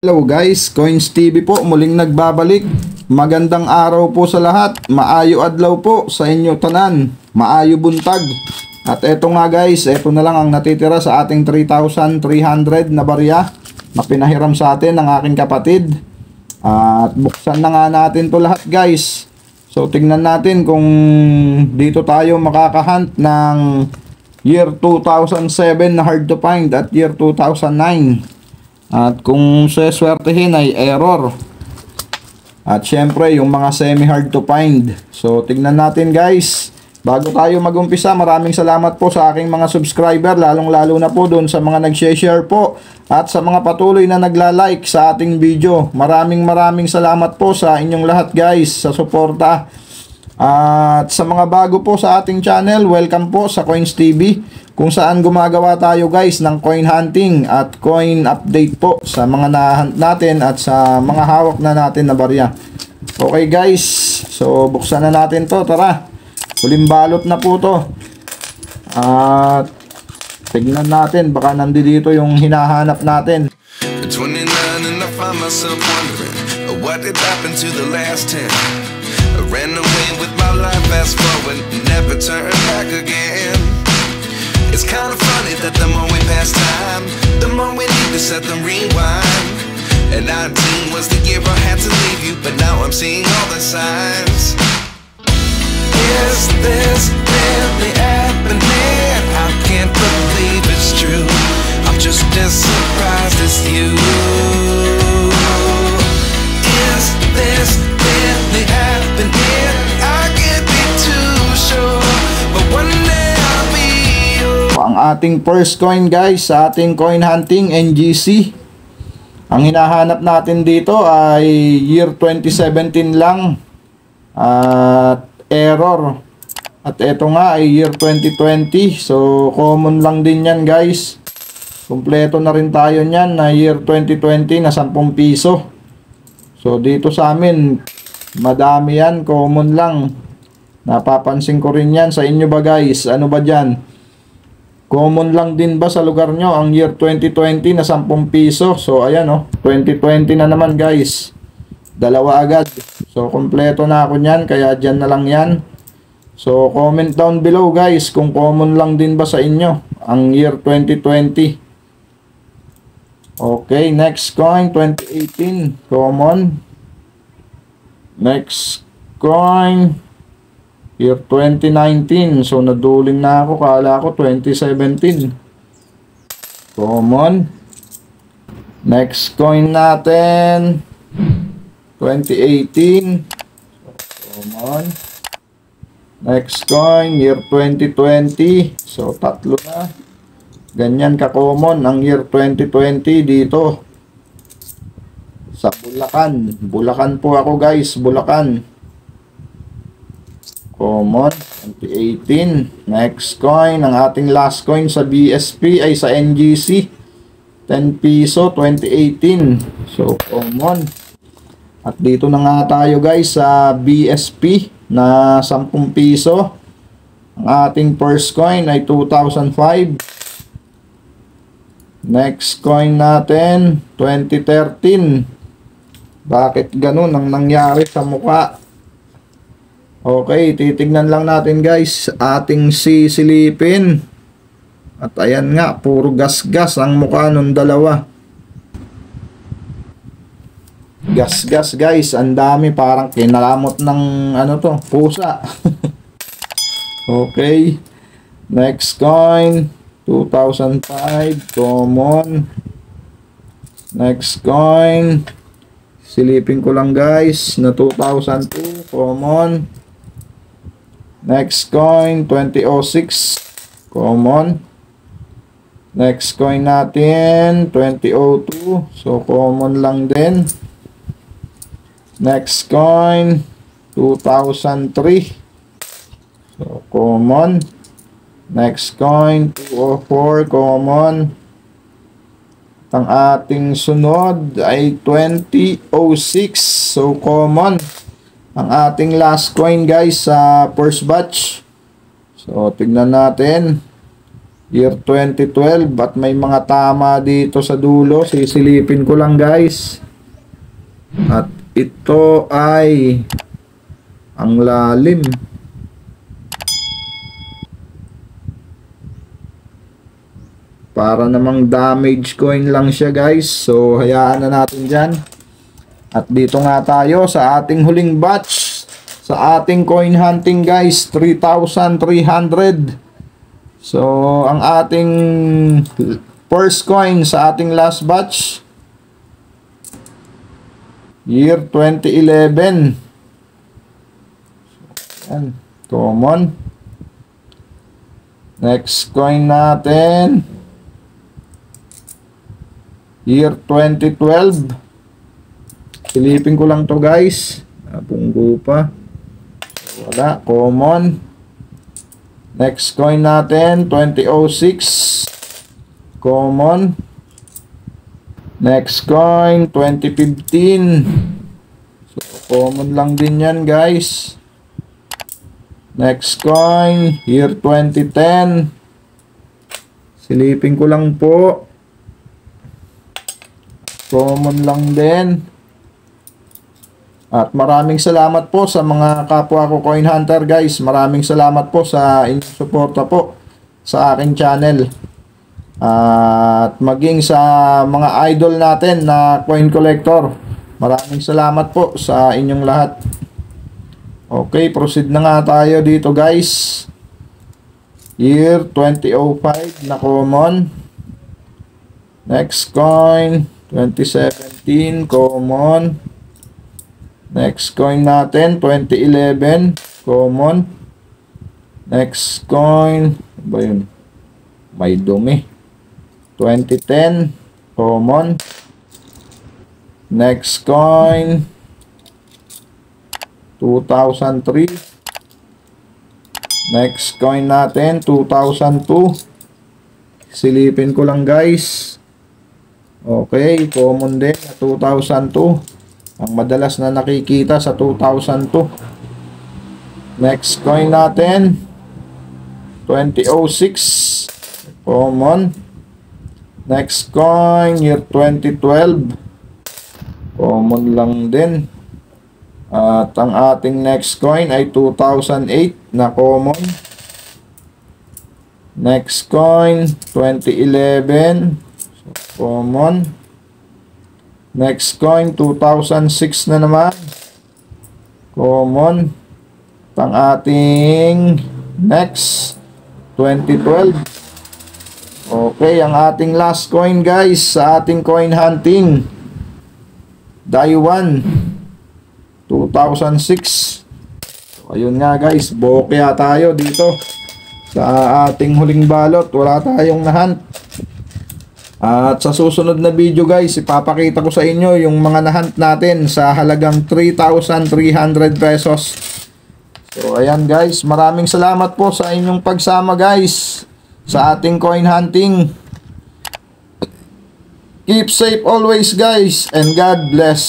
Hello guys, Coins TV po muling nagbabalik. Magandang araw po sa lahat. Maayo adlaw po sa inyo tanan. Maayo buntag. At eto nga guys, eto na lang ang natitira sa ating 3,300 na barya na pinahiram sa atin ng aking kapatid. At buksan na nga natin to lahat guys. So tingnan natin kung dito tayo makakahunt ng year 2007 na hard to find at year 2009. At kung seswertehin ay error. At syempre yung mga semi hard to find. So tignan natin guys. Bago tayo magumpisa, maraming salamat po sa aking mga subscriber, lalong lalo na po doon sa mga nag-share po at sa mga patuloy na nagla-like sa ating video. Maraming salamat po sa inyong lahat guys sa suporta. At sa mga bago po sa ating channel, welcome po sa Coins TV, kung saan gumagawa tayo guys ng coin hunting at coin update po sa mga nahunt natin at sa mga hawak na natin na barya. Okay guys, so buksan na natin to, tara. Huling balot na po to. At tignan natin, baka nandito yung hinahanap natin. 29 and I find myself wondering what did happen to the last 10. I ran away with my life, fast forward, never turn back again. It's kind of funny that the more we pass time, the more we need to set the rewind. And 19 was the year I had to leave you, but now I'm seeing all the signs. Is this really happening? I can't believe it's true. I'm just as surprised as you. Is this really happening? I can't be too sure, but one day I'll be yours. Ang ating first coin guys sa ating coin hunting NGC. Ang hinahanap natin dito ay year 2017 lang. At error. At eto nga ay year 2020. So common lang din yan guys. Kompleto na rin tayo nyan na year 2020 na 10 piso. So dito sa amin madami yan, common lang. Napapansin ko rin yan. Sa inyo ba guys? Ano ba dyan? Common lang din ba sa lugar nyo ang year 2020 na 10 piso? So ayan oh, 2020 na naman guys. Dalawa agad. So kompleto na ako nyan, kaya dyan na lang yan. So comment down below guys kung common lang din ba sa inyo ang year 2020. Okay, next coin 2018, common. Next coin year 2019. So naduling na ako, kala ko 2017. Common. Next coin natin 2018. Common. Next coin year 2020. So tatlo na. Ganyan ka-common ang year 2020 dito sa Bulacan. Bulacan po ako guys, Bulacan. Common 2018. Next coin, ang ating last coin sa BSP ay sa NGC. 10 piso 2018. So common. At dito na nga tayo guys sa BSP na 10 piso. Ang ating first coin ay 2005. Next coin natin 2013. Bakit ganun ang nangyari sa mukha? Okay, titignan lang natin guys. Ating sisilipin. At ayan nga, puro gas-gas ang mukha nung dalawa. Gas-gas guys, ang dami, parang kinalamot ng ano to, pusa. Okay. Next coin 2005, common. Next coin, silipin ko lang guys, na 2002, common. Next coin 2006, common. Next coin natin 2002, so common lang din. Next coin 2003, so common. Next coin 204, common. Ang ating sunod ay 2006, so common. Ang ating last coin guys sa first batch. So tignan natin. Year 2012 at may mga tama dito sa dulo. Sisilipin ko lang guys. At ito ay ang lalim. Para namang damage coin lang siya guys. So hayaan na natin dyan. At dito nga tayo sa ating huling batch. Sa ating coin hunting guys. 3,300. So, ang ating first coin sa ating last batch, year 2011. Yan, common. Next coin natin, year 2012. Silipin ko lang to guys. Napunggo pa. Wala, common. Next coin natin, 2006. Common. Next coin, 2015. So, common lang din yan, guys. Next coin, year 2010. Silipin ko lang po. Common lang din. At maraming salamat po sa mga kapwa ko coin hunter guys. Maraming salamat po sa inyong suporta po sa aking channel. At maging sa mga idol natin na coin collector. Maraming salamat po sa inyong lahat. Okay, proceed na nga tayo dito guys. Year 2005 na common. Next coin, 2017 common. Next coin natin, 2011, common. Next coin, ba yun? May dumi. 2010, common. Next coin, 2003. Next coin natin, 2002. Silipin ko lang guys. Okay, common din, 2002. Ang madalas na nakikita sa 2002. Next coin natin, 2006. Common. Next coin, year 2012. Common lang din. At ang ating next coin ay 2008 na common. Next coin, 2011. Common. Next coin, 2006 na naman. Common. Ang ating next, 2012. Okay, ang ating last coin guys sa ating coin hunting. Daiwan, 2006. So, ayun nga guys, bokya tayo dito. Sa ating huling balot, wala tayong nahunt. At sa susunod na video guys, ipapakita ko sa inyo yung mga nahunt natin sa halagang 3,300 pesos. So ayan guys, maraming salamat po sa inyong pagsama guys sa ating coin hunting. Keep safe always guys and God bless.